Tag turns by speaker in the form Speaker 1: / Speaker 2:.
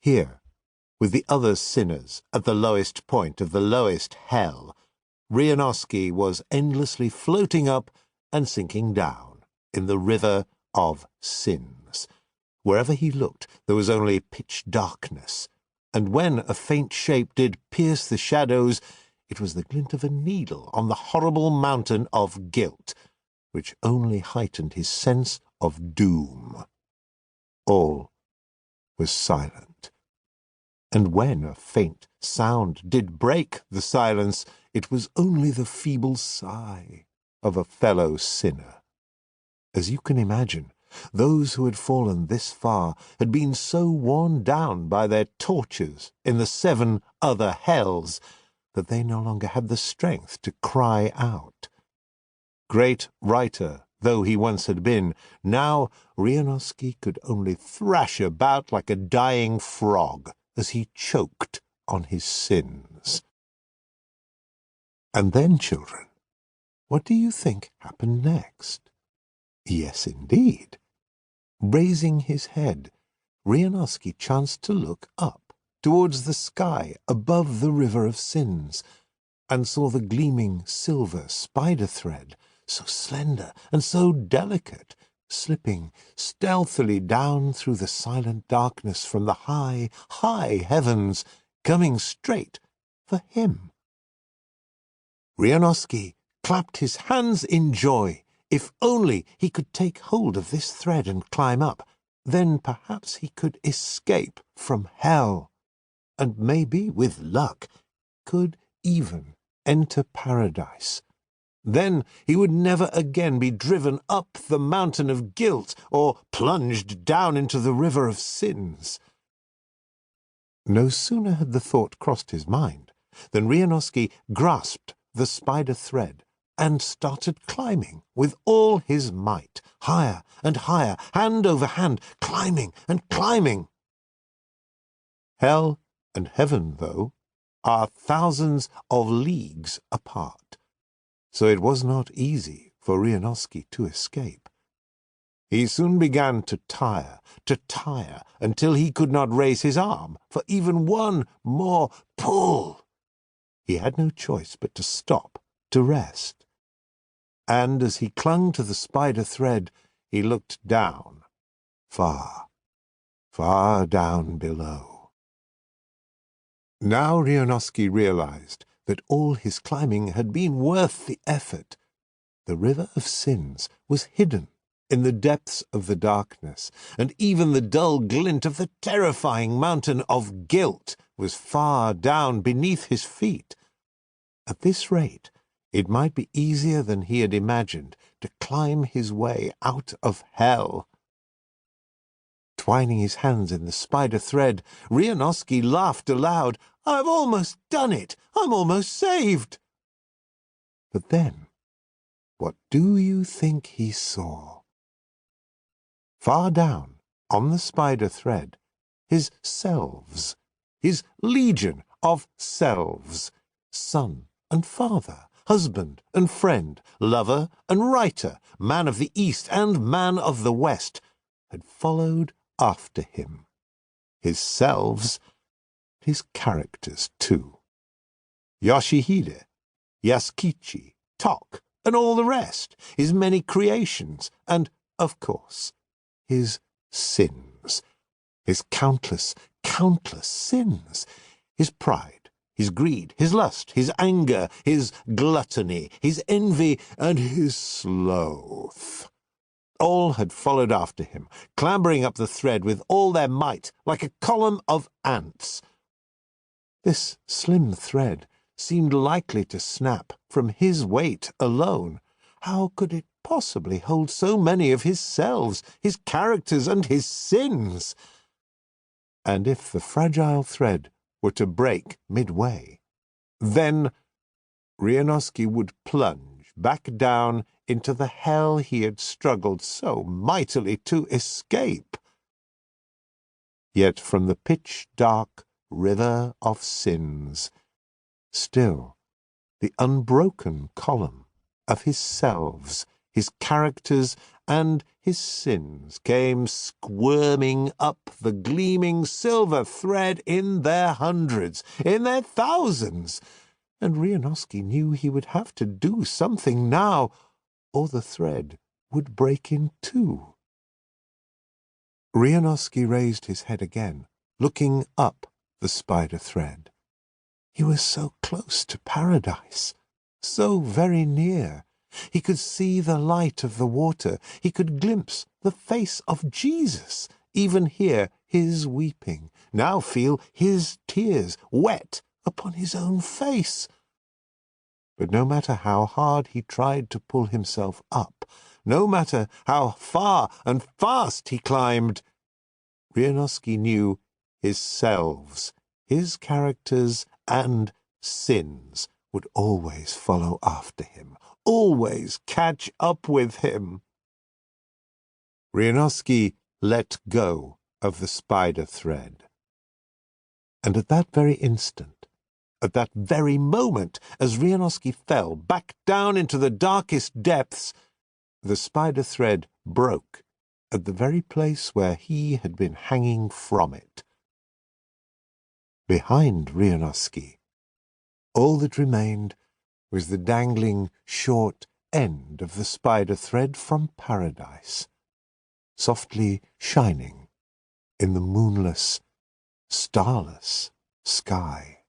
Speaker 1: Here, with the other sinners at the lowest point of the lowest hell, Ryunosuke was endlessly floating up and sinking down in the river of sins. Wherever he looked, there was only pitch darkness, and when a faint shape did pierce the shadows, it was the glint of a needle on the horrible mountain of guilt, which only heightened his sense of doom. All was silent, and when a faint sound did break the silence, it was only the feeble sigh of a fellow sinner. As you can imagine, those who had fallen this far had been so worn down by their tortures in the 7 other hells that they no longer had the strength to cry out. Great writer though he once had been, now Ryunosuke could only thrash about like a dying frog as he choked on his sins. And then, children, what do you think happened next? Yes, indeed. Raising his head, Ryunosuke chanced to look up towards the sky above the river of sins, and saw the gleaming silver spider thread, so slender and so delicate, slipping stealthily down through the silent darkness from the high, high heavens, coming straight for him. Ryunosuke clapped his hands in joy. If only he could take hold of this thread and climb up, then perhaps he could escape from hell, and maybe, with luck, could even enter paradise. Then he would never again be driven up the mountain of guilt or plunged down into the river of sins. No sooner had the thought crossed his mind than Ryunosuke grasped the spider thread and started climbing with all his might, higher and higher, hand over hand, climbing and climbing. Hell and heaven, though, are thousands of leagues apart, so it was not easy for Ryunosuke to escape. He soon began to tire, until he could not raise his arm for even one more pull. He had no choice but to stop, to rest. And as he clung to the spider thread, he looked down, far, far down below. Now Ryunosuke realized that all his climbing had been worth the effort. The river of sins was hidden in the depths of the darkness, and even the dull glint of the terrifying mountain of guilt was far down beneath his feet. At this rate, it might be easier than he had imagined to climb his way out of hell. Twining his hands in the spider thread, Ryunosuke laughed aloud. "I've almost done it! I'm almost saved!" But then, what do you think he saw? Far down, on the spider thread, his selves, his legion of selves, son and father, husband and friend, lover and writer, man of the East and man of the West, had followed after him. His selves, his characters too. Yoshihide, Yasukichi, Tok, and all the rest, his many creations, and, of course, his sins, his countless, countless sins, his pride, his greed, his lust, his anger, his gluttony, his envy, and his sloth. All had followed after him, clambering up the thread with all their might, like a column of ants. This slim thread seemed likely to snap from his weight alone. How could it possibly hold so many of his selves, his characters, and his sins? And if the fragile thread were to break midway, then Ryunosuke would plunge back down into the hell he had struggled so mightily to escape. Yet from the pitch-dark river of sins, still the unbroken column of his selves, his characters and his sins came squirming up the gleaming silver thread in their hundreds, in their thousands, and Ryunosuke knew he would have to do something now, or the thread would break in two. Ryunosuke raised his head again, looking up the spider thread. He was so close to paradise, so very near. He could see the light of the water. He could glimpse the face of Jesus, even hear his weeping, now feel his tears wet upon his own face. But no matter how hard he tried to pull himself up, no matter how far and fast he climbed, Ryunosuke knew his selves, his characters and sins would always follow after him, always catch up with him. Ryunosuke let go of the spider thread. And at that very instant, at that very moment, as Ryunosuke fell back down into the darkest depths, the spider thread broke at the very place where he had been hanging from it. Behind Ryunosuke, all that remained was the dangling short end of the spider thread from paradise, softly shining in the moonless, starless sky.